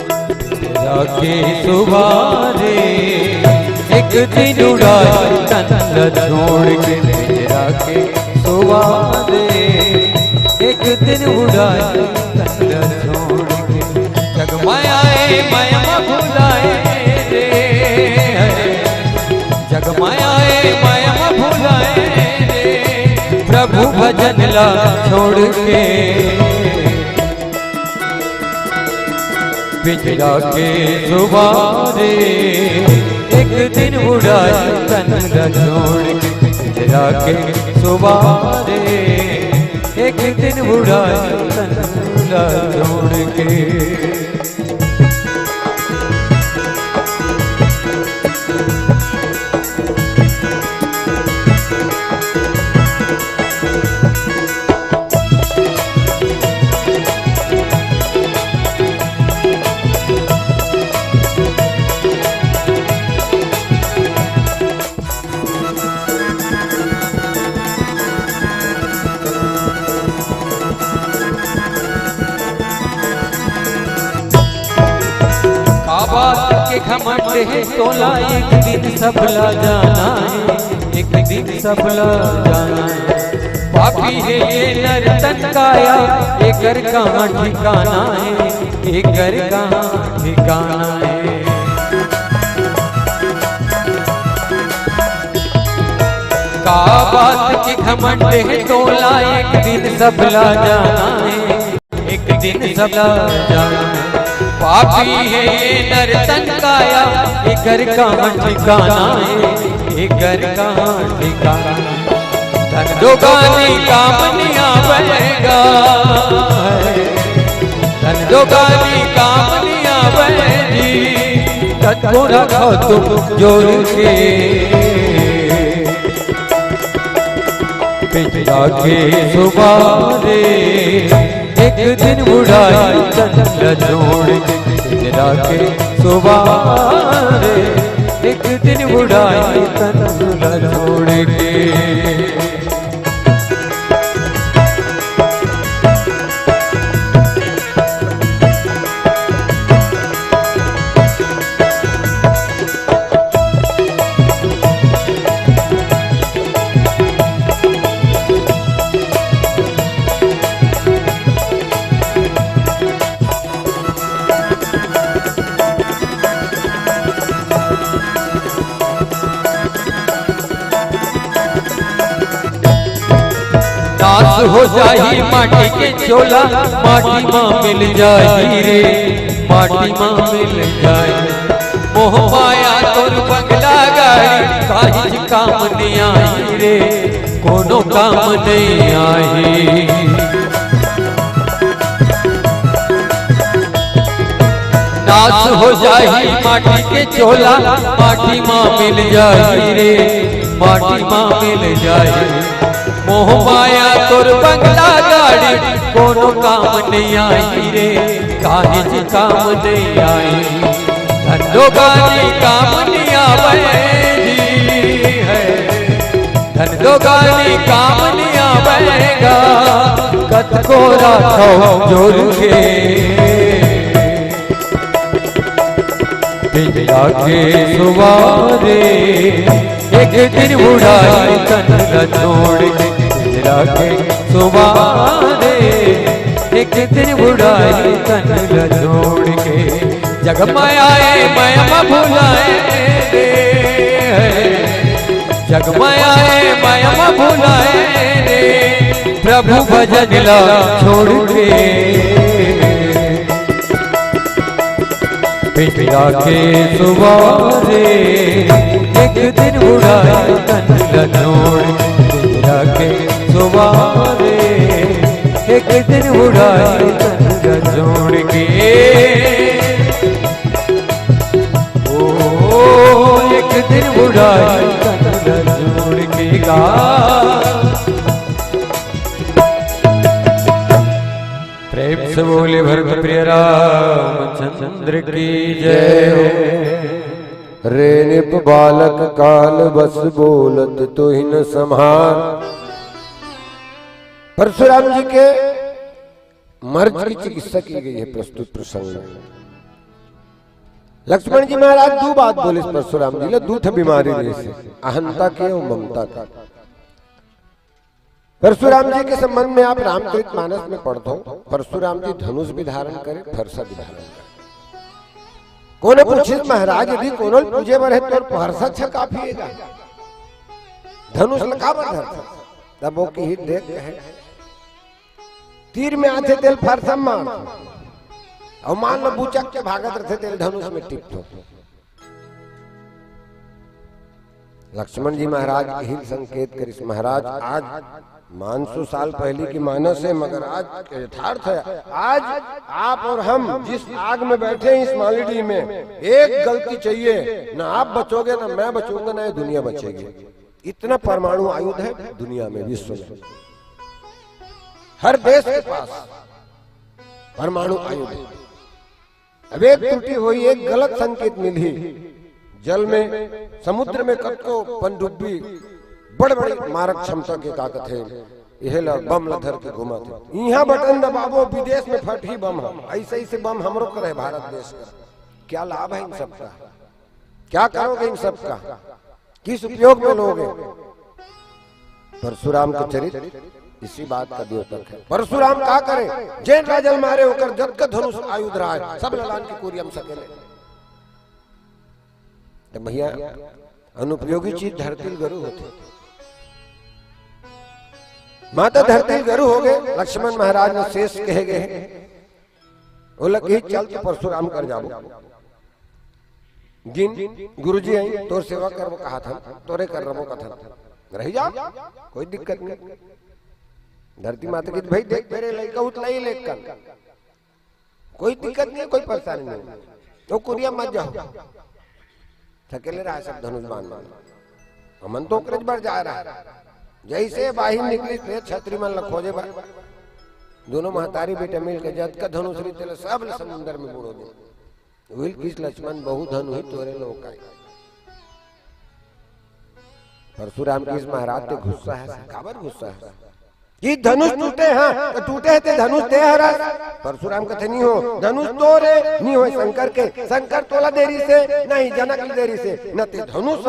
के सुबारे एक दिन उड़ाए तन छोड़ के मेरा के सुबारे एक दिन उड़ाए तन छोड़ के जगमाए माया भुलाए रे जगमाए माया भुलाए रे प्रभु भजन ला छोड़ के पिछला के सुबारे एक दिन उड़ाए तन छोड़ के पिछला के सुबारे एक दिन उड़ाए तन छोड़ के के घमंड है तोला एक दिन सफला जाना है एक दिन सफला जाना है पापी है ये नर्तन काया एक घर कहाँ ठिकाना है एक घर कहाँ ठिकाना है का बात के घमंड है तोला एक दिन सफला जाना है एक दिन सफला जाना है पापी है ये नर्तन काया एक घर कहाँ ठिकाना है एक घर कहाँ ठिकाना धन दोगानी काम नहीं आवेगा धन दोगानी काम नहीं आवेगी तत्को रखो तुम जोड़ के पिछला के सुबारे एक दिन उड़ाई तन छोड़ के पिछला के सुबारे एक दिन उड़ाई तन छोड़ के नाश हो जाही माटी के चोला माटी माँ मिल जाही रे माटी माँ मिल जाए मोह माया तोर बंगला गाड़ी काहिज काम नहीं आई रे कोनो काम नहीं आई नाश हो जाही माटी के चोला माटी माँ मिल जाही रे माटी माँ मिल जाए मोह माया तोर बंगला गाड़ी कोनो काम नहीं आई रे काहिज काम नहीं आई धंधो गाड़ी काम नहीं आवेगी है धंधो गाड़ी काम नहीं आवेगा कत को राखो जोड़ के पिछला के सुबारे एक दिन उड़ाई तन छोड़ के पिछला के सुबारे एक दिन उड़ाई तन छोड़ के जगमाए माया भुलाए रे जगमाए माया भुलाए रे प्रभु भजन ला छोड़ के पिछला के सुबारे एक दिन उड़ाई तन छोड़ सुबह रे एक दिन उड़ाई तन जोड़ के ओ एक दिन उड़ाई तन जोड़ के गा प्रेम से बोले भरत प्रिय रामचंद्र की जय। रे निप बालक काल बस बोलत तो ही न संहार। परशुराम जी के मर्ज की चिकित्सा की गई है प्रस्तुत प्रसंग में। लक्ष्मण जी महाराज दो बात बोले परशुराम जी दू थे बीमारी रही से अहंता के और ममता का। परशुराम जी के संबंध में आप रामचरितमानस में पढ़ते हो। परशुराम जी धनुष भी धारण करे, फरसा भी धारण करे। कोने पूछे महाराज यदि कोनो पूजे बर है तो फरसा छ काफी है, धनुष लगा बर धरता। तब वो की हित देख कहे तीर में आते तेल फरसा मार और मान लो बुचक के भागत रहे तेल धनुष में टिपतो। लक्ष्मण जी महाराज हित संकेत करिस महाराज आज 500 साल पहले की मानस है मगर आज यथार्थ है। आज आप और हम जिस आग में बैठे हैं इस मालिडी में एक गलती चाहिए, ना आप बचोगे ना मैं बचूंगा ना ये दुनिया बचेगी। इतना परमाणु आयुध है दुनिया में, विश्व में हर देश के पास परमाणु आयुध है। अब एक त्रुटि हुई, एक गलत संकेत मिली, जल में समुद्र में कब को पनडुब्बी बड़े बड़े मारक क्षमता के ताकत है, यह बम लधर के घुमा थे। यहाँ बटन दबावो विदेश में फट ही बम हम ऐसे ही से बम हमरो करे भारत देश का। क्या लाभ है इन सबका, क्या करोगे इन सबका, किस उपयोग में लोगे। परशुराम का चरित्र इसी बात का द्योतक है। परशुराम क्या करे जैन राजल मारे होकर जब का धनुष आयुध रहा है सब ललान की कोरियम सकेले। तो भैया अनुपयोगी चीज धरती गरु होते, माता धरती गरु हो गए। लक्ष्मण महाराज ने शेष कहे गए बोला कि चल तो परशुराम कर जाओ जिन गुरुजी आई तोर सेवा कर वो कहा था तोरे कर रहो कथा रह जा कोई दिक्कत नहीं। धरती माता की भाई देख मेरे लड़का उतला ही लेक कर कोई दिक्कत नहीं, कोई परेशानी नहीं, तो कुरिया मत जाओ थकेले रहा सब धनुष बांध मन तो कृज बढ़ जा रहा है। जैसे बाहिर निकली थे छतरी मन खोजे बार दोनों महतारी बेटे मिल के जद का धनुष रीते सब समुद्र में बुड़ो दे विल किस लक्ष्मण बहु धनु ही तोरे लोग का। परशुराम की इस महाराज पे गुस्सा है, काबर गुस्सा है कि धनुष टूटे हैं तो टूटे हैं ते धनुष ते हरा। परशुराम कथे नहीं हो धनुष तोरे नहीं हो शंकर के, शंकर तोला देरी से नहीं जनक की देरी से, न ते धनुष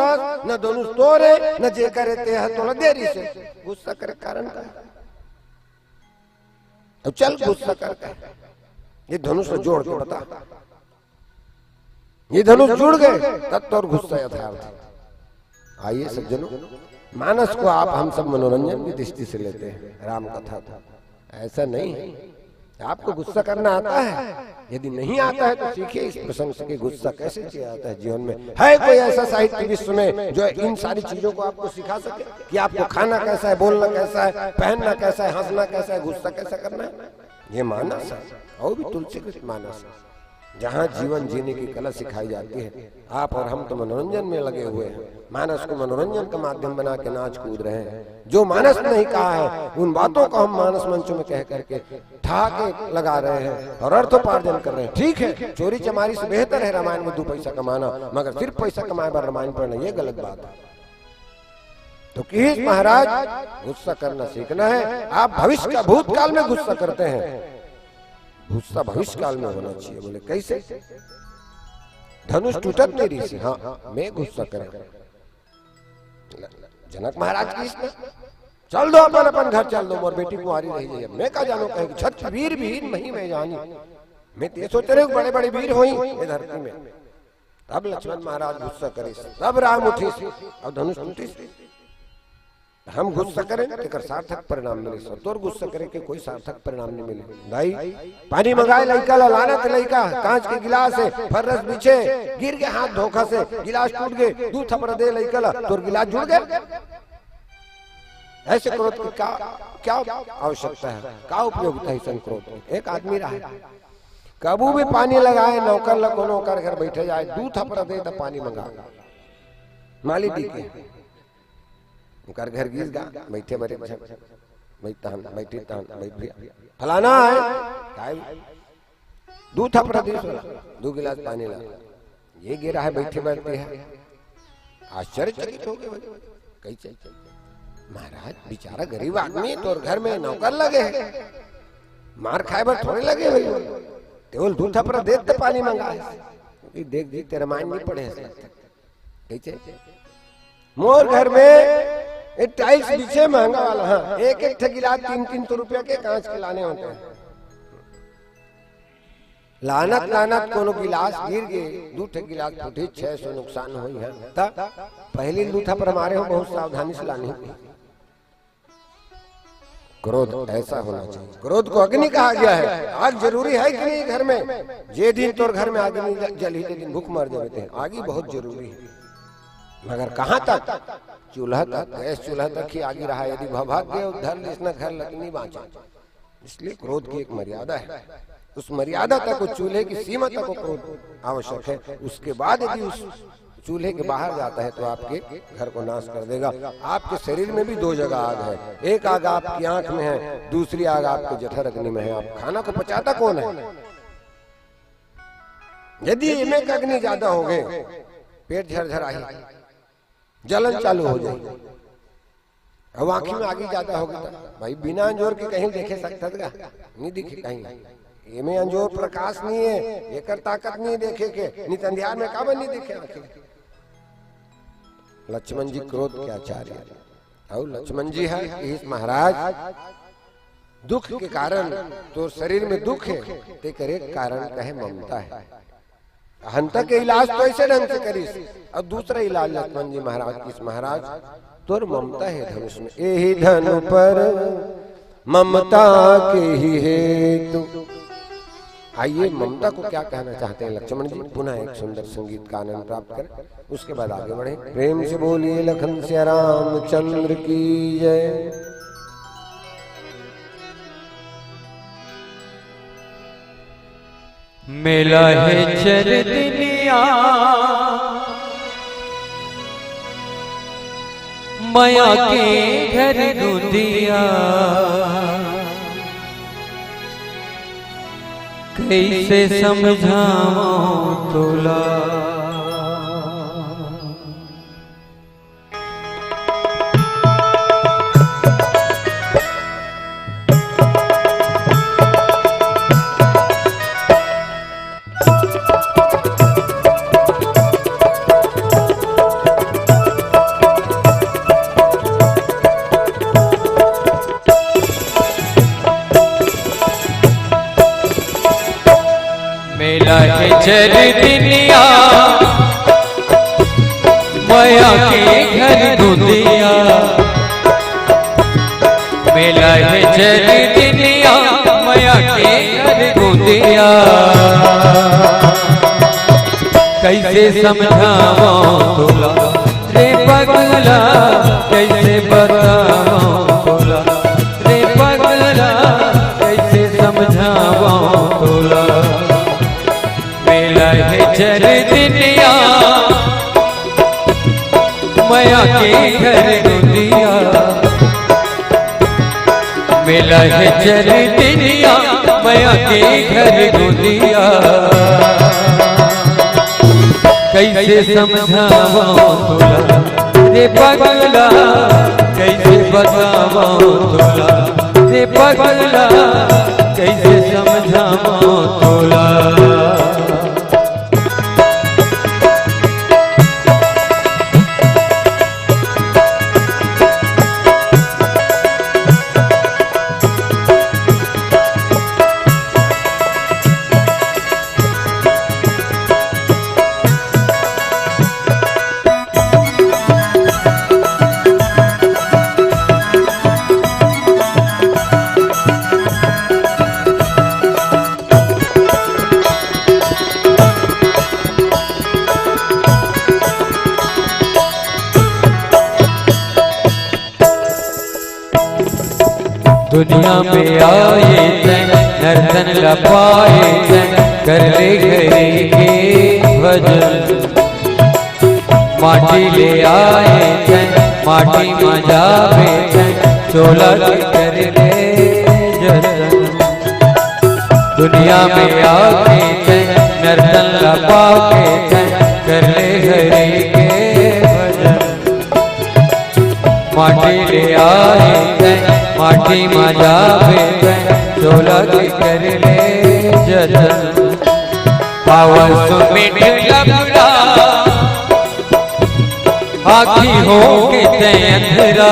न धनुष तोरे न जे करे ते तोला देरी से। गुस्सा करे कारण का अब चल गुस्सा करके ये धनुष जोड़ के बता, ये धनुष जुड़ गए तब तो और गुस्सा यथार्थ। आइए सज्जनों मानस को आप हम सब मनोरंजन की दृष्टि से लेते हैं, राम कथा था ऐसा नहीं है। आपको गुस्सा करना आता है, यदि नहीं आता है तो सीखिए इस प्रसंग से कि गुस्सा कैसे किया जाता है जीवन में। है कोई ऐसा साहित्य विश्व में जो इन सारी चीजों को आपको सिखा सके कि आपको खाना कैसा है, बोलना कैसा है, पहनना कैसा है, हंसना कैसा है, गुस्सा कैसा करना है। ये मानस है और भी तुलसीकृत मानस है जहाँ जीवन जीने की कला सिखाई जाती है। आप और हम तो मनोरंजन में लगे हुए हैं, मानस को मनोरंजन का माध्यम बना के नाच कूद रहे हैं। जो मानस नहीं कहा है उन बातों को हम मानस मंचों में कह करके ठहाके लगा रहे हैं और अर्थोपार्जन कर रहे हैं। ठीक है चोरी चमारी से बेहतर है रामायण में 2 पैसा कमाना, मगर सिर्फ पैसा कमाए पर रामायण पढ़ना ये गलत बात है। तो किस महाराज गुस्सा करना सीखना है। आप भविष्य का भूतकाल में गुस्सा करते हैं, गुस्सा भविष्य काल में होना चाहिए। बोले कैसे, धनुष टूटत नहीं रही से हाँ मैं गुस्सा कर। जनक महाराज की इसमें चल दो अपन अपन घर चल दो, मोर बेटी कुंवारी रही जाए, मैं का जानो कहे छत वीर वीर नहीं मैं जानी, मैं ते सोच रहे बड़े बड़े वीर हुई ये धरती में। तब लक्ष्मण महाराज गुस्सा करे, तब राम उठी और धनुष टूटी। हम गुस्सा करें तो सार्थक परिणाम मिले, सतोर गुस्सा करें कि कोई सार्थक परिणाम नहीं मिले। भाई पानी मंगाए लड़का लाना तो लड़का कांच के गिलास है फर्रस पीछे गिर गए, हाथ धोखा से गिलास टूट गए, दूध थपड़ा दे लड़का तोर गिलास जुड़ गए। ऐसे क्रोध की क्या आवश्यकता है, क्या उपयोगिता है इस क्रोध की? एक आदमी रहा कबू भी पानी लगाए, नौकर लगो, नौकर घर बैठे जाए, दूध थपड़ा दे तो पानी मंगा माली दी के उनकर घर गिर गा बैठे बड़े बैठी फलाना है दूध थपड़ा दे, 2 गिलास पानी ला, ये गिरा है बैठे बैठते है, आश्चर्यचकित हो गए कैसे? महाराज बेचारा गरीब आदमी तो घर में नौकर लगे है, मार खाए पर थोड़े लगे भाई, केवल दूध थपड़ा दे तो पानी मंगा, देख जी तेरा माइन नहीं पड़े कैसे? मोर घर में एक टाइल्स पीछे महंगा वाला, हाँ एक गिलास 300 रुपया के कांच के लाने होते हैं, लानत लानत कोनो गिलास गिर गए, 2 गिलास फूटे, 600 नुकसान हुई है, तब पहली लूथा पर हमारे हो बहुत सावधानी से लानी होगी। क्रोध ऐसा होना चाहिए। क्रोध को अग्नि कहा गया है। आग जरूरी है कि नहीं घर में? जे दिन तोर घर में अग्नि जल ही दिन भूख मर जाते हैं, आग ही बहुत जरूरी है, मगर कहाँ तक? चूल्हा तक, गैस चूल्हा तक ही आगे रहा, यदि भाग्य उधर इसने घर लग नहीं बांचा। इसलिए क्रोध की एक मर्यादा है, उस मर्यादा तक, उस चूल्हे की सीमा तक वो क्रोध आवश्यक है। उसके बाद यदि उस चूल्हे के बाहर जाता है तो आपके घर को नाश कर देगा। आपके शरीर में भी 2 जगह आग है, एक आग आपकी आंख में है, दूसरी आग आपके जठर अग्नि में है। आप खाना को पचाता कौन है? यदि इनमें अग्नि ज्यादा हो गए, पेट झरझराही, जलन चालू हो जाएगी, अब आंखी में आगे ज्यादा होगी तो भाई बिना अंजोर के कहीं देखे सकता नहीं दिखे कहीं, इनमें अंजोर प्रकाश नहीं है, एक ताकत नहीं देखे के, नहीं अंधियार में काबन नहीं दिखे आंखें। लक्ष्मण जी क्रोध के आचार्य, और लक्ष्मण जी है इस महाराज दुख के कारण, तो शरीर में दुख है, तेकर एक कारण कहे ममता है। अहंता के इलाज तो ऐसे ढंग से करीस, और दूसरा इलाज लक्ष्मण जी महाराज किस? महाराज तोर ममता है धनुष में, यही धनु पर ममता के ही हेतु। आइए ममता को क्या कहना चाहते हैं लक्ष्मण जी, पुनः एक सुंदर संगीत का आनंद प्राप्त करें, उसके बाद आगे बढ़े। प्रेम से बोलिए लखन सिया रामचंद्र की जय। मेला है चरदिनिया माया के घर गुंदिया, कैसे समझाऊं तोला। मेला है चरदिनिया माया के घर गुंदिया, मेला है चरदिनिया माया के घर गुंदिया, कैसे समझाऊं तोला रे पगला, कैसे बताऊं तोला रे पगला, कैसे समझाऊं तोला। मेला है चरदिनिया माया के घर गुंदिया, मेला है चरदिनिया माया के घर गुंदिया, कैसे समझाऊं तोला रे पगला, कैसे बताऊं तोला रे पगला, कैसे समझाऊं तोला। दुनिया में आए तैं नर्तन लपाए तैं कर ले घरे के भजन। माटी ले आए तैं माटी मजावे तैं चोला के कर ले जतन। दुनिया में आके तैं नर्तन लपा के तैं कर ले घरे के भजन। माटी ले आए तैं माटी मजावे तैं चोला के कर ले जतन। पावन सुमित लबड़ा आखी हो के तैं अंधरा।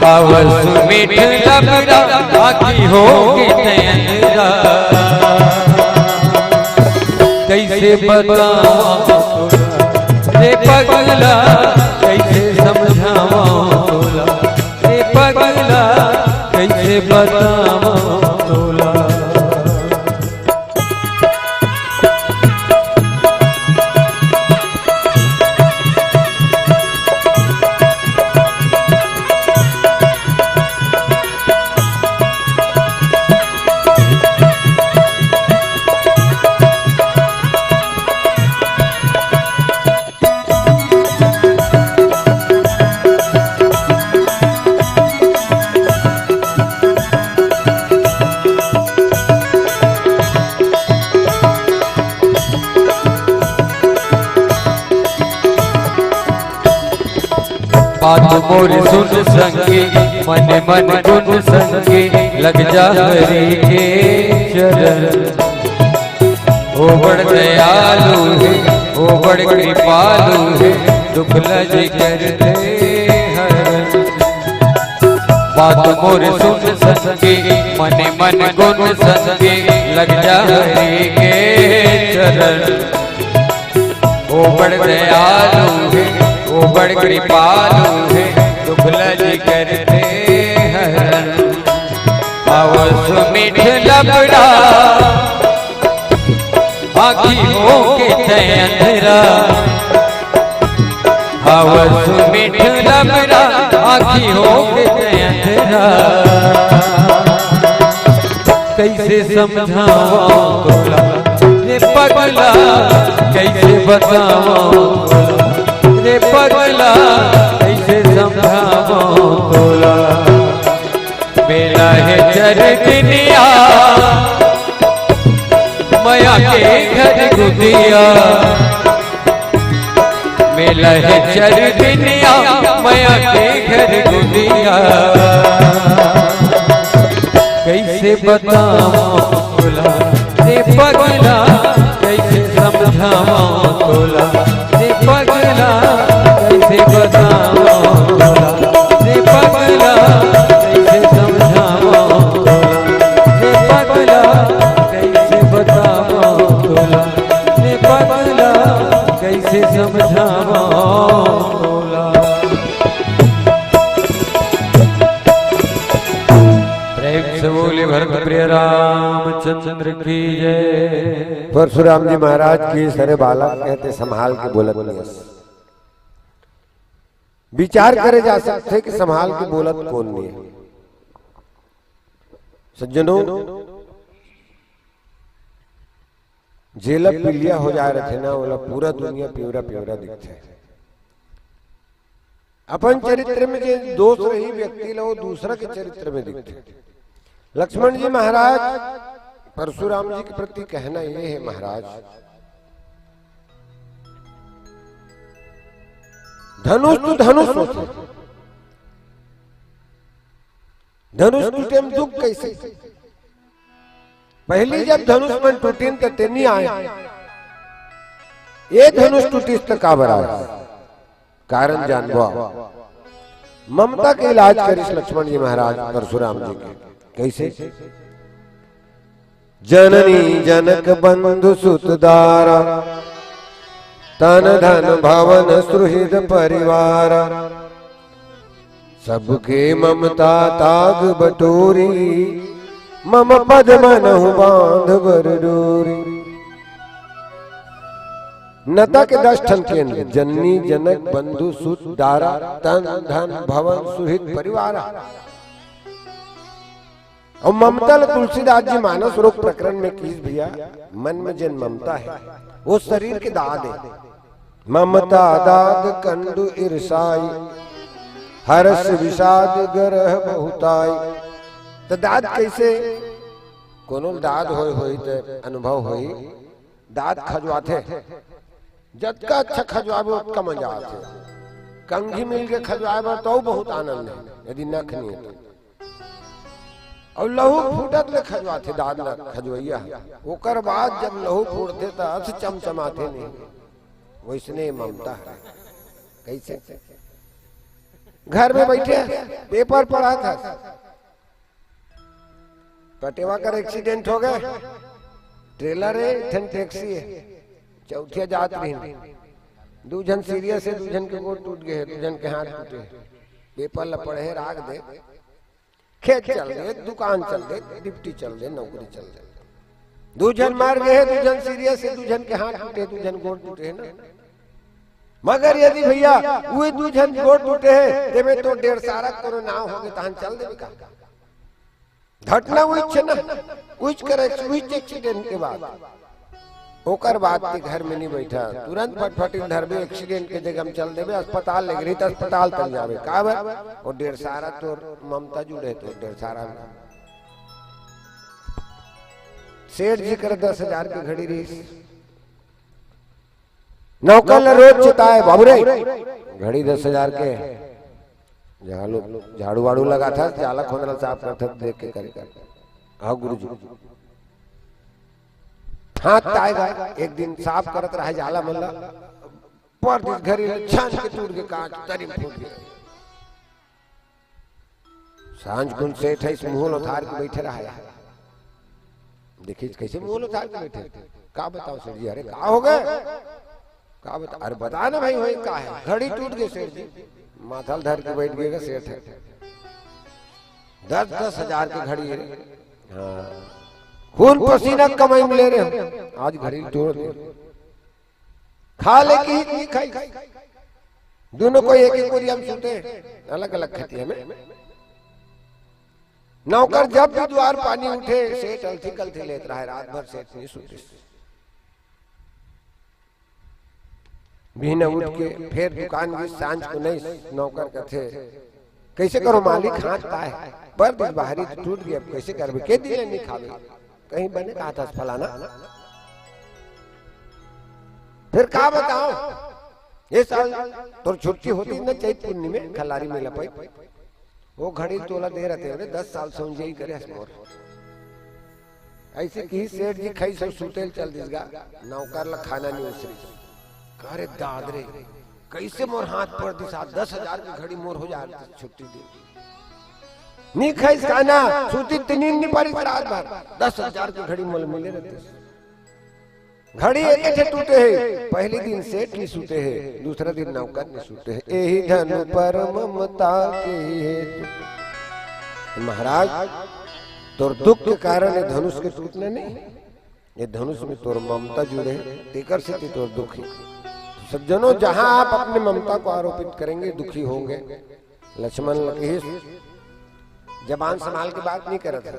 पावन सुमित लबड़ा आखी हो के तैं अंधरा। कैसे बतावा रे पगला कैसे समझावा तोला रे पगला कैसे बतावा तोला। बात मोर सुन संगे मन मन गुण संगे लग जा हरि के चरण। ओ बड़ दयालु है ओ बड़ कृपालु है दुख लज कर दे हरण। बात मोर सुन संगे मन मन गुण संगे लग जा हरि के चरण। ओ बड़ दयालु है ओ बड़ कृपालु है दुख लज करते हरण। पावन सुमित लबड़ा आखी हो के तैं अंधरा। पावन सुमित लबड़ा आखी हो के तैं अंधरा। कैसे समझावा तोला रे पगला कैसे बतावा रे पगला कैसे समझावो तोला। मेला है चरनिया माया के घर गुदिया। मेला है चरनिया माया के घर गुदिया। कैसे बतावो तोला रे पगला कैसे समझावो तोला रे पगला कैसे बतावो तोला रे पगला कैसे समझावो तोला रे पगला कैसे बतावो तोला रे पगला कैसे समझावो तोला। प्रेम से बोले भरत प्रिय रामचंद्र की जय। परशुराम जी महाराज की सरे बाला कहते संभाल के बोलत नहीं। विचार करे जा सकते कि संभाल के बोलत कौन नहीं है। सज्जनों जेल पिलिया हो जा रहे थे ना बोला पूरा दुनिया प्योरा प्योरा दिखता है। अपन चरित्र में जो दोष रही व्यक्ति लो दूसरा के चरित्र में दिखते। लक्ष्मण जी महाराज परशुराम जी के प्रति कहना ये है महाराज धनुष तो धनुष होते धनुष टूटे में दुख कैसे। पहली जब धनुष मन टूटीन तो तेनी आए ये धनुष टूटी तक काबर आए कारण जानवा ममता के इलाज करिस लक्ष्मण जी महाराज परशुराम जी के कैसे। जननी जनक बंधु सुतदारा तन धन भवन सुहृद परिवार सबके ममता ताग बटोरी मम पद मनहु बांध बर डोरी। नता के 10 ठन के जननी जनक बंधु सुत दारा तन धन भवन सुहृद परिवार और ममता तुलसीदास जी मानस रोग प्रकरण में कीस भैया, मन में जिन ममता है वो शरीर के दाद है। ममता दाद कंडु ईर्षाई, हर्ष विषाद गरह बहुताई। तो दाद कैसे? कोनो दाद होई तो अनुभव होई, दाद खजवाथे, जतका अच्छा खजवाबे उतका मजा आते। कंघी मिल के खजवाबे तो बहुत आनंद है, यदि नख नहीं है। और लहू फूटत ले खजवाथे, दाद ल खजवैया। ओकर बाद जब लहू फूटते तो अस चमचमाते नहीं। वैसने ममता है। कैसे? घर में बैठे पेपर पढ़ा था, पटेवा का एक्सीडेंट हो गया, ट्रेलर है ठन टैक्सी है, चौथिया जात रही, दू जन सीरियस है, दू जन के गोड़ टूट गए, दू जन के हाथ टूटे। पेपर ल पढ़े राग दे, खेत चल दे, दुकान चल दे, डिप्टी चल दे, नौकरी चल दे। दू जन मार गए, दू जन सीरियस है, दू जन के हाथ टूटे, दू जन गोड़ टूटे है ना। मगर यदि भैया वो दू जन गोड़ टूटे है, ते में तो 1.5 सारा करो नाव हो गए, तहन चल दे का घटना हुई छे ना, उच करे उच एक्सीडेंट के बाद ओकर बाद के घर में नहीं बैठा, तुरंत फटफटी धरबे, एक्सीडेंट के जगह हम चल देबे, अस्पताल ले गई तो अस्पताल तक जावे का बे। और 1.5 सारा तो ममता जुड़े तो 1.5 सारा सेठ जी कर 10,000 की घड़ी रही, नौकर रोज चिताए बाबूरे घड़ी 10,000 के, झाड़ू वाड़ू लगा था, जाला खोदना साफ करता देख के करे। हाँ गुरुजी हाथ आएगा, एक दिन साफ करत रहा जाला मल्ला, पर दिस घड़ी छान के टूट के कांच तरी फूट गया। सांझ कुन सेठ है, मुंह उतार के बैठे रहा। देखिए कैसे मुंह उतार के बैठे, का बताओ सेठ जी? अरे का हो गए, का बता? अरे बता ना भाई वही का है, घड़ी टूट गई सेठ जी। माथा धर के बैठ गएगा सेठ है, 10,000 की घड़ी है। हाँ खून पसीना कमाई में ले रहे हो, आज घड़ी तोड़ दे, खा ले की नहीं खाई, दोनों को एक एक कोरिया में सोते, अलग अलग खटिया में। नौकर जब भी द्वार पानी उठे, सेठ अलथी कलथी लेत रहा है, रात भर सेठ नहीं सोते। बिना उठ के फिर दुकान की सांझ को नहीं, नौकर का थे कैसे करो मालिक, हाथ पाए पर दिन बाहरी टूट गया, कैसे करबे, के दिन नहीं खावे, कहीं बने कहा था फलाना। फिर का बताओ, ये साल तो छुट्टी होती न चैत पुन्नी में, खलारी में लपाई वो घड़ी तोला दे रहे थे, 10 साल से उनसे ही करे मोर। ऐसे की सेठ जी खाई सब सुतेल चल दिसगा, नौकर ला खाना नहीं उसरी। अरे दादरे कैसे मोर हाथ पर दिशा, 10,000 की घड़ी मोर हो जा छुट्टी दे नहीं खाई खाना, सूती तीन नहीं पारी रात भर, 10,000 की घड़ी मोल मिले रहते। घड़ी एक टूटे है, पहले दिन सेठ नहीं सूते है, दूसरा दिन नौकर नहीं सूते है। यही धनु पर ममता के हेतु। महाराज तोर दुख के कारण ये धनुष के टूटने नहीं, ये धनुष में तोर ममता जुड़े, तेकर से तोर दुख है। सज्जनों जहां आप अपने ममता को आरोपित करेंगे दुखी होंगे। लक्ष्मण लकीस जबान संभाल के बात नहीं करत है,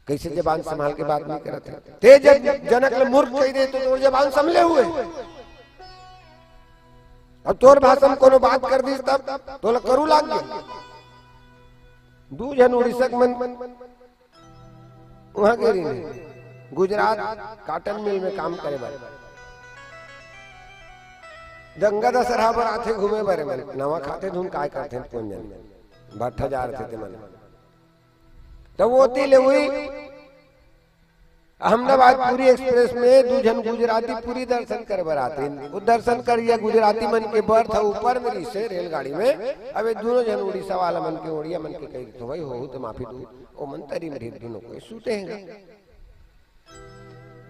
कैसे जबान संभाल के बात नहीं करत है? तेज जनक ले मूर्ख कह दे तो जबान संभले हुए, अब तोर भाषा में कोनो बात कर दी तब तो करू लाग गया। दू जन उड़ीसा मन वहां गेरी गुजरात काटन मिल में काम करे बारे, गंगा दशहरा पर आते घूमे बारे मन, नवा खाते धुन काय करते कौन जन भट्ठा जा रहे थे मन। तो वो तिले हुई अहमदाबाद पूरी एक्सप्रेस में दू जन गुजराती पूरी दर्शन कर बराते, वो दर्शन करिए गुजराती मन के बर्थ था ऊपर में से रेलगाड़ी में। अब दोनों जन उड़ीसा वाला मन के उड़िया मन के कही तो भाई हो तो माफी दू, वो मन तरी में दोनों को सूते हैं।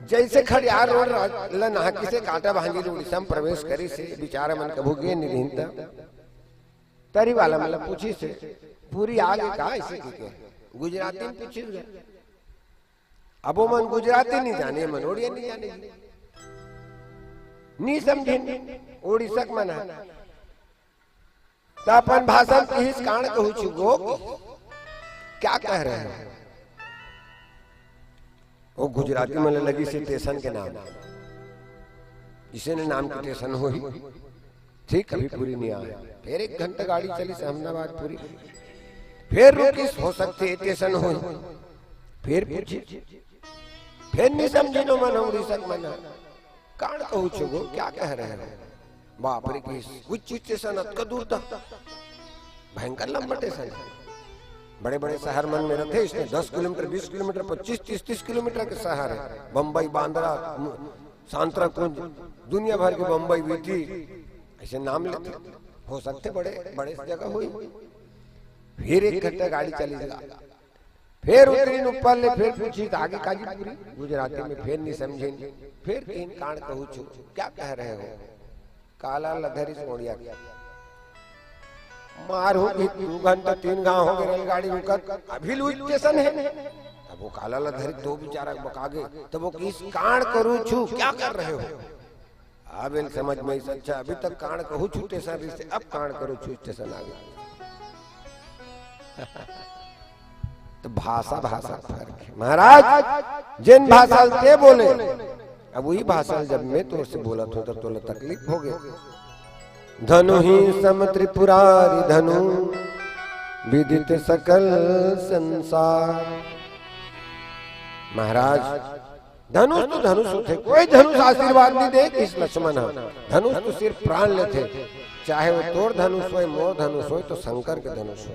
जैसे खड़ियार रोड नहा किसे काटा भांजी उड़ीसा में प्रवेश करी से बेचारा मन कभू गे निरहिनता तरी वाला मतलब पूछी से पूरी आगे कहा ऐसे की गुजराती में पूछी गया। अब वो मन गुजराती नहीं जाने, मन ओडिया नहीं जाने, नहीं समझे ओडिशा मन है तो अपन भाषा की कान कहू छुगो क्या कह रहे हैं? वो गुजराती में लगी से स्टेशन के नाम, इसे ने नाम की स्टेशन हुई, ठीक अभी पूरी नहीं आया। फिर 1 घंटा गाड़ी चली से अहमदाबाद पूरी, फिर रुकी, हो सकती स्टेशन हुई, फिर पूछी, फिर नहीं समझी नो मन उड़ीसा मना कान कहू छुगो, क्या कह रहे हो? बाप रे की कुछ स्टेशन अत दूर तक, भयंकर लंबा स्टेशन। बड़े बड़े शहर मन में रहते, इसमें 10 किलोमीटर 20 किलोमीटर 25 30 किलोमीटर के शहर है। बम्बई, बांद्रा, सांतराकुंज, दुनिया भर के बम्बई वीटी ऐसे नाम लेते, हो सकते बड़े बड़े जगह हुई। फिर 1 घंटा गाड़ी चली जा, फिर उतरी ऊपर ले, फिर पूछी तो आगे काजी पूरी गुजराती में, फिर नहीं समझे, फिर 3 कांड कहू छु, क्या कह रहे हो? काला लधरी सोड़िया मार हो गई, 2 घंटा 3 गांव हो गए रेलगाड़ी रुकत, अभी लुई स्टेशन है। अब वो काला लधरी तो बेचारा बकागे, तो वो किस कांड करू छु, क्या कर रहे हो? अब समझ में अच्छा, अभी तक कांड कहू छु स्टेशन से, अब कांड करू छु स्टेशन आ गया। तो भाषा फर्क है महाराज, जिन भाषा ते बोले, अब वही भाषा जब मैं तो से बोला तो तोला तकलीफ हो गई। धनु ही सम त्रिपुरारी धनु, विदित सकल संसार। महाराज धनुष तो धनुष थे, कोई धनुष आशीर्वाद नहीं दे किस लक्ष्मण, धनुष तो सिर्फ प्राण लेते, चाहे वो तोड़ धनुष हो, मोर धनुष हो, तो शंकर के धनुष हो।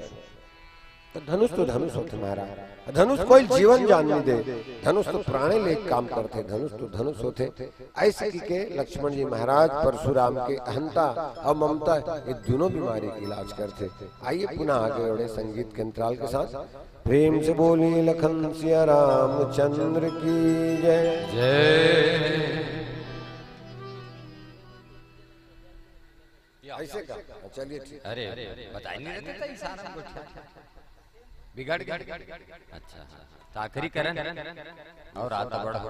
तो धनुष तो धनुष होते महाराज, धनुष कोई जीवन जान नहीं दे, धनुष तो प्राणे ले काम करते, धनुष तो धनुष होते। ऐसे के लक्ष्मण जी महाराज परशुराम के अहंता और ममता ये दोनों बीमारी का इलाज करते। आइए पुनः आगे बढ़े संगीत के अंतराल के साथ। प्रेम से बोलिए लखन सिया रामचंद्र की जय जय। ऐसे का चलिए ठीक। अरे बताई नहीं रहते था इशारा को, बिगड़ गया। अच्छा तो आखिरी करन और आता बड़ा हो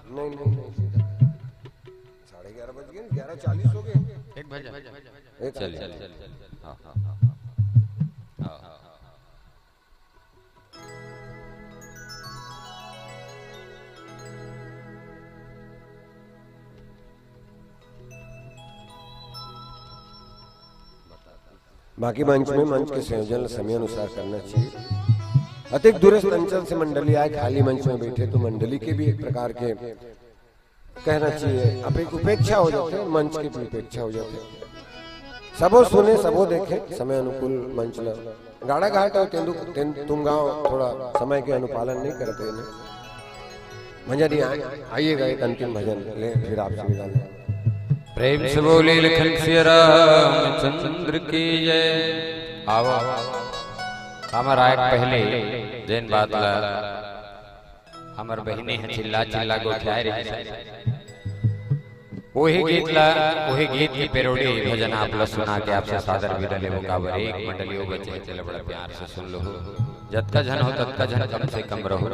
नहीं 11:30 बज गए, 11:40 हो गए, 1 बजे चलिए। हाँ हाँ बाकी मंच में मंच के संयोजन समय अनुसार करना चाहिए। अतिक दूरस्थ अंचल से मंडली आए, खाली मंच में बैठे तो मंडली के भी एक प्रकार के कहना चाहिए, अब एक उपेक्षा हो जाते हैं, मंच की भी उपेक्षा हो जाते हैं। सबो सुने सबो देखे, समय अनुकूल मंच ल गाड़ा घाट और तुम गाँव थोड़ा समय के अनुपालन नहीं करते हैं। भजन आइएगा, एक अंतिम भजन ले, फिर आपसे विदा लें। प्रेम से बोले लखन सिया रामचंद्र की जय। आओ हमारा एक पहले जैन बात ला हमार बहिनी है चिल्ला चिल्ला गोठाए रही, वही गीत की पेरोडी भजन आप लोग सुना के आपसे सादर विरले वो काबर एक मंडली हो बच्चे चले बड़ा प्यार से सुन लो, जत का जन हो तत का जन कम से कम रहो।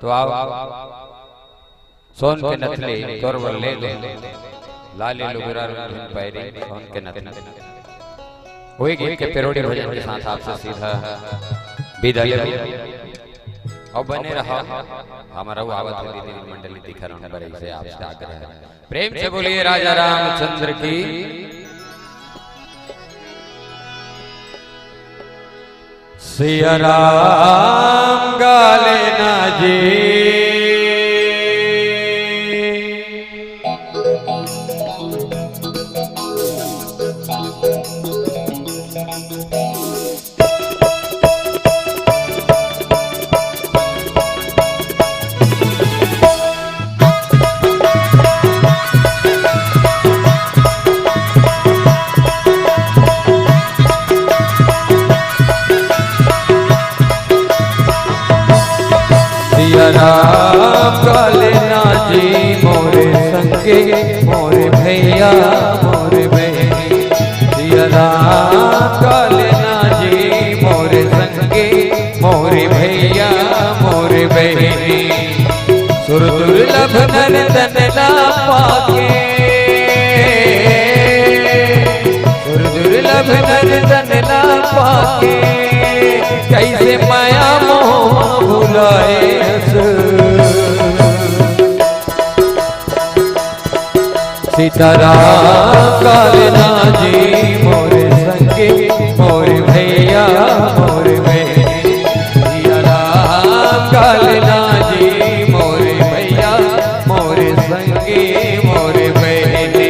तो आओ सोन के नथले तोरवल ले लाले लुगरा धुन पैरी सोन के नथले, वही गीत के पेरोडी भजन के साथ आपसे सीधा विदा ले और बने रहा। हमारा वो आवत है दीदी मंडली दिखा रहा हूँ बड़े से आपसे आग्रह है, प्रेम से बोलिए राजा रामचंद्र की। सिया राम गाले ना जी राम काले ना जी मोरे संगे मोरे भैया मोरे बहनी। सिया राम काले ना जी मोरे संगे मोरे भैया मोरे बहनी। सुर दुर्लभ नर तन ना पाके, सुर दुर्लभ नर्तन ला पाके कैसे माया मोह भुलाए सीताराम कालना जी मोरे संगे मोरे भैया मोरे बहने सीताराम कालना जी मोरे भैया मोरे संगे मोरे बहने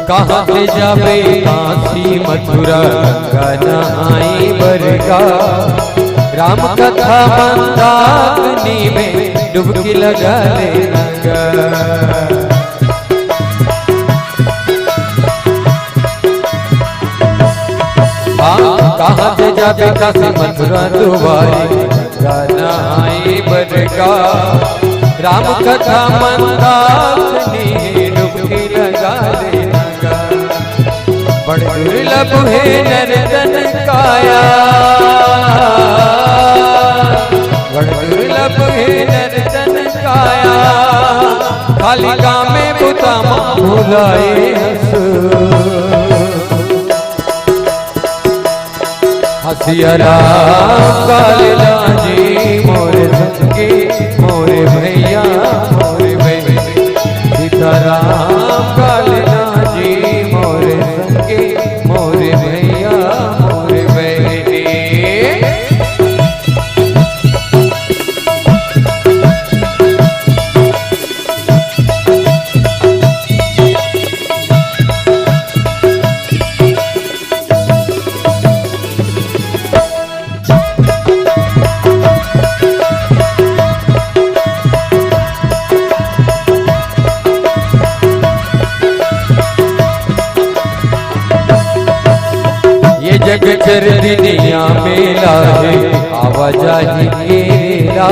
कहाँ पे जावे काशी मथुरा गंगा नहाई बरगा राम कथा मंदाकिनी में डुबकी लगा लेगा कहाँ पे जावे काशी मथुरा दुबारी गंगा नहाई बरगा राम कथा मंदाकिनी में डुबकी लगा लेगा बड़े दुर्लभ है नर्तन काया बड़े दुर्लभ है नर्तन काया खाली काम में बुतामा भुलाए हसिया राम कालना जी मोरे संगे मोरे भैया मोरे बहने सीताराम कालना जी मोरे संगे मोरे भैया मोरे बहने जग चर दुनिया मेला है आवाजाही केला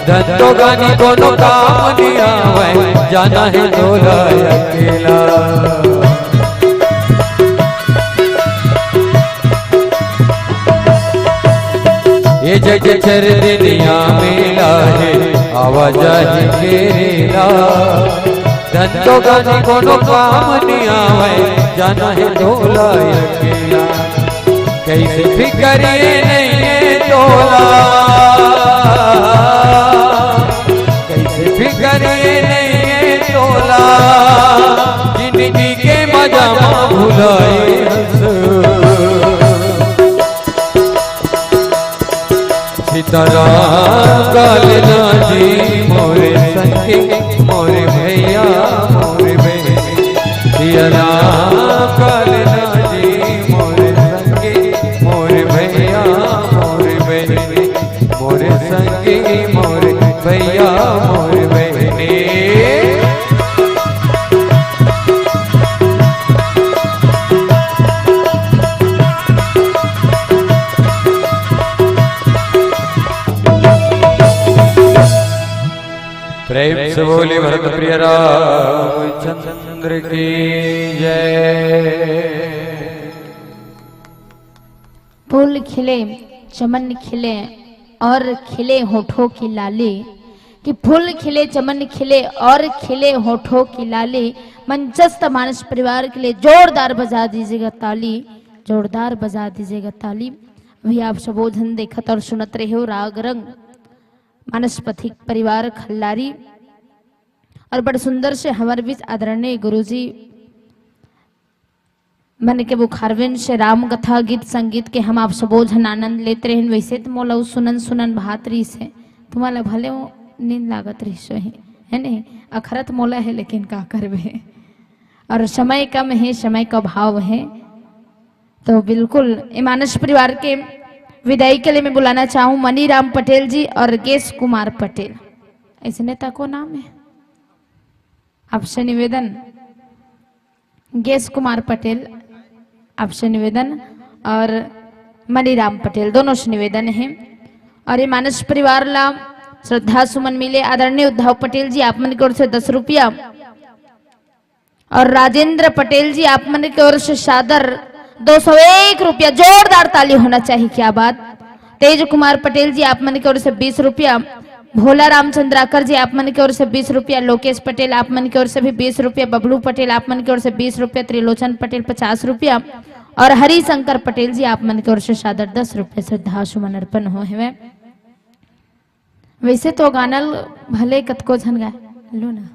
धंधो गानी कोनो काम नहीं आवे जाना है डोला अकेला ये जग चर दुनिया मेला है आवाजाही केला धंधो गानी कोनो काम नहीं आवे जाना है डोला अकेला कैसे फिक्र ये नहीं है डोला कैसे फिक्र ये नहीं है डोला जिंदगी के मजा भुलाए सीताराम कालना जी मोरे संगे मोरे भैया मोरे बहने सीताराम कालना जी मोरे संगे मोरे भैया मोरे बहने मोरे संगे मोरे भैया मोरे बहने प्रेम से बोले भरत प्रिय रामचंद्र की जय। फूल खिले चमन खिले और खिले होठों की लाली कि फूल खिले चमन खिले और खिले होठों की लाली मंचस्थ मानस परिवार के लिए जोरदार बजा दीजिएगा ताली जोरदार बजा दीजिएगा ताली। वही आप सबोधन देखत और सुनत रहे हो राग रंग मानस पथिक परिवार खल्लारी और बड़े सुंदर से हमारे बीच आदरणीय गुरुजी मन के बुखारविन से राम कथा गीत संगीत के हम आप सबोधन आनंद लेते रहे। वैसे तो मोला सुनन सुनन भात रही से तुम्हारा भले वो नींद लागत रही सो है नहीं अखरत मोला है लेकिन का करवे और समय कम है समय का भाव है तो बिल्कुल मानस परिवार के विदाई के लिए मैं बुलाना चाहूँ मनीराम पटेल जी और गेस कुमार पटेल। ऐसे नेता को नाम है आपसे निवेदन गेस कुमार पटेल आपसे निवेदन और मनीराम पटेल, दोनों से निवेदन है। और ये मानस परिवार ला श्रद्धा सुमन मिले आदरणीय उद्धव पटेल जी आप मन की ओर से 10 रुपया, और राजेंद्र पटेल जी आप मन की ओर से सादर 201 रुपया। जोरदार ताली होना चाहिए, क्या बात। तेज कुमार पटेल जी आप मन की ओर से 20 रुपया, भोला रामचंद्राकर जी आप मन की ओर से 20 रुपया, लोकेश पटेल आप मन की ओर से भी 20 रुपया, बबलू पटेल आप मन की ओर से 20 रुपया, त्रिलोचन पटेल 50 रुपया, और हरिशंकर पटेल जी आप मन की ओर से सादर 10 रुपये श्रद्धा सुमन अर्पण हो है। वैसे तो गाना भले कतको झन गाए, लो ना,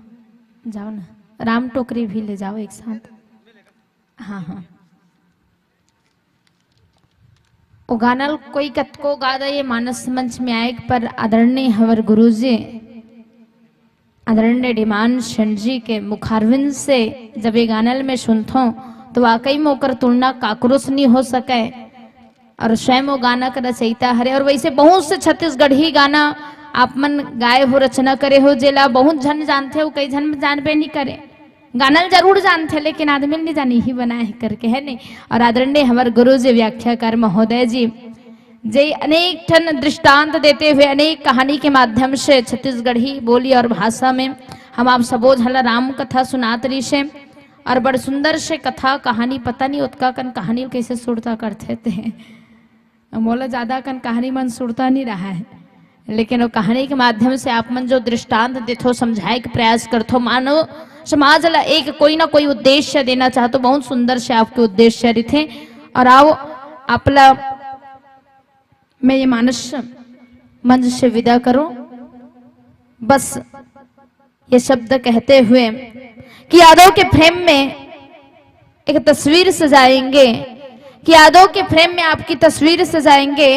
जाओ ना, राम टोकरी भी ले जाओ एक साथ। हाँ हाँ, वो गाना कोई कतको गा दे मानस मंच में आए, पर आदरणीय हवर गुरु जी आदरणीय डिमान शन जी के मुखारविंद से जब ये गानल में सुनता तो वाकई में ओकर तुलना काकरोस नहीं हो सके, और स्वयं वो गाना का रचयिता हरे। और वैसे बहुत से छत्तीसगढ़ी गाना आप मन गाए हो, रचना करे हो, जेला बहुत झन जानते हो, कई झन जानबे नहीं करे। गानल जरूर जानते लेकिन आदमी नहीं जानी ही बनाए करके, है नहीं। और आदरणीय हमारे गुरु जी व्याख्याकार महोदय जी जे अनेक ठन दृष्टांत देते हुए अनेक कहानी के माध्यम से छत्तीसगढ़ी बोली और भाषा में हम आप सबो झला राम कथा सुनात रही से, और बड़ सुंदर से कथा कहानी पता नहीं उतका कन कहानी कैसे सुरता करते थे। मोला ज्यादा कन कहानी मन सुरता नहीं रहा है, लेकिन वो कहानी के माध्यम से आप मन जो दृष्टांत देथो, समझाए के प्रयास करथो, मानव समाज ला एक कोई ना कोई उद्देश्य देना चाहते, बहुत सुंदर से आपके उद्देश्य थे। और आओ आपला मैं ये मानस मंच से विदा करो, बस ये शब्द कहते हुए कि यादों के फ्रेम में एक तस्वीर सजाएंगे, कि यादों के फ्रेम में आपकी तस्वीर सजाएंगे।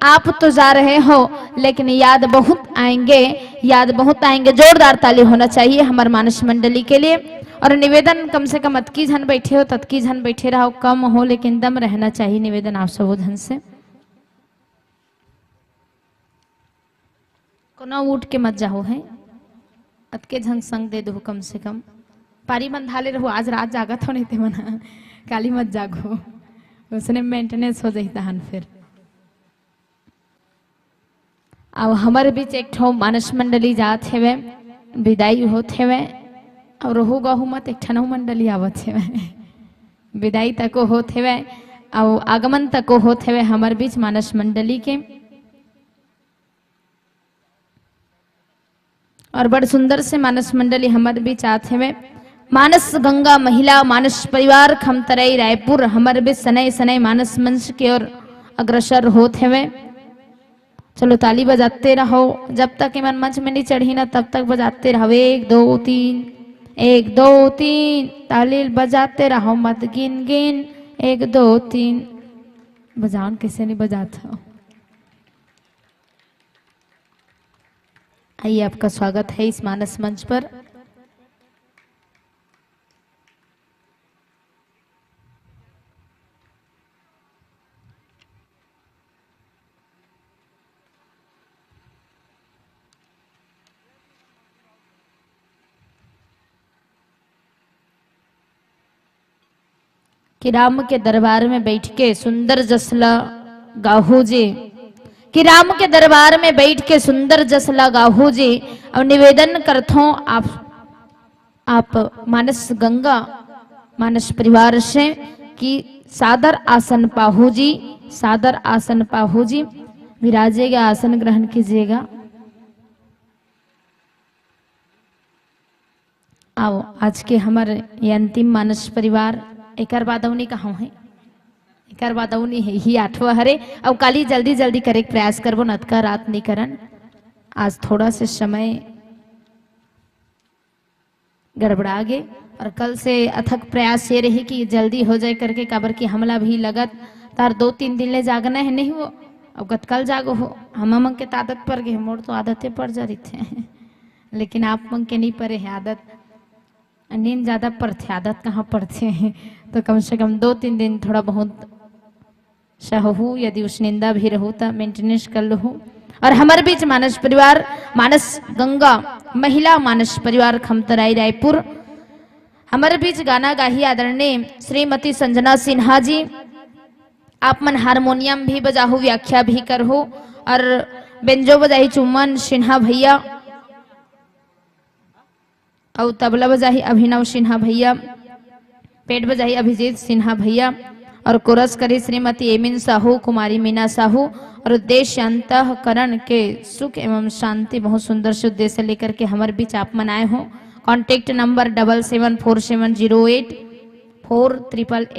आप तो जा रहे हो लेकिन याद बहुत आएंगे, याद बहुत आएंगे। जोरदार ताली होना चाहिए हमारे मानस मंडली के लिए। और निवेदन कम से कम अतकी झन बैठे हो ततकी झन बैठे रहो, कम हो लेकिन दम रहना चाहिए। निवेदन आप सब धन से कोना उठ के मत जाओ है, अतके झन संग दे दो कम से कम। पारी मन धाले रहो, आज रात जागत हो नहीं थे मना, काली मत जागो, उसने मेंटेनेंस हो जाता हन। फिर अब हमारे बीच एक ठो मानस मंडली जात है, विदाई होत है, और रहू गहू मत एक ठनऊ मंडली आवत है, विदाई तको होत है और आगमन तको होत है हमारे बीच मानस मंडली के। और बड़ सुंदर से मानस मंडली हमारे बीच आते हुए। मानस गंगा महिला मानस परिवार खमतराई रायपुर हमारे बीच सनई सनई मानस मंच की ओर अग्रसर होते हुए। चलो ताली बजाते रहो, जब तक ईमान मंच में नहीं चढ़ी ना तब तक बजाते रहो। 1 2 3 1 2 3 ताली बजाते रहो, मत गिन गिन 1 2 3 बजाओ, किसे नहीं बजाता। आइए, आपका स्वागत है इस मानस मंच पर। कि राम के दरबार में बैठ के सुंदर जसला गाहू जी, कि राम के दरबार में बैठ के सुंदर जसला गाहू जी। और निवेदन करथो आप मानस गंगा मानस परिवार से कि सादर आसन पाहू जी, सादर आसन पाहू जी विराजेगा, आसन ग्रहण कीजिएगा। आओ, आज के हमारे ये अंतिम मानस परिवार एक बादौनी कहाँ है, एक बादौनी है ही 8वां हरे। अब काली जल्दी जल्दी करे प्रयास करबो, नतका रात नहीं करन। आज थोड़ा से समय गड़बड़ा गे, और कल से अथक प्रयास ये रही कि जल्दी हो जाए करके, काबर की हमला भी लगत तार 2-3 दिन ले जागना है नहीं वो। अब कल जागो हो, हम मन के आदत पर गए, मोड़ तो आदतें पड़ जा रही थे, लेकिन आप मन के नहीं पड़े है आदत, नींद ज्यादा पड़ते, आदत कहाँ पड़ते हैं। तो कम से कम 2-3 दिन थोड़ा बहुत सहू, यदि उस निंदा भी रहू तो मेंटेनेंस कर लो। और हमारे बीच मानस परिवार मानस गंगा महिला मानस परिवार खमतराई रायपुर हमारे बीच गाना गाही आदरणीय श्रीमती संजना सिन्हा जी, आप मन हारमोनियम भी बजाहू, व्याख्या भी करहु, और बेंजो बजाही चुम्मन सिन्हा भैया, और तबला बजाही अभिनव सिन्हा भैया, पेट बजाही अभिजीत सिन्हा भैया, और कोरस करी श्रीमती एमिन साहू, कुमारी मीना साहू, और उद्देश्य अंतःकरण के सुख एवं शांति, बहुत सुंदर से उद्देश्य लेकर के हमारे बीच आप मनाए हो। Contact number 7747084388।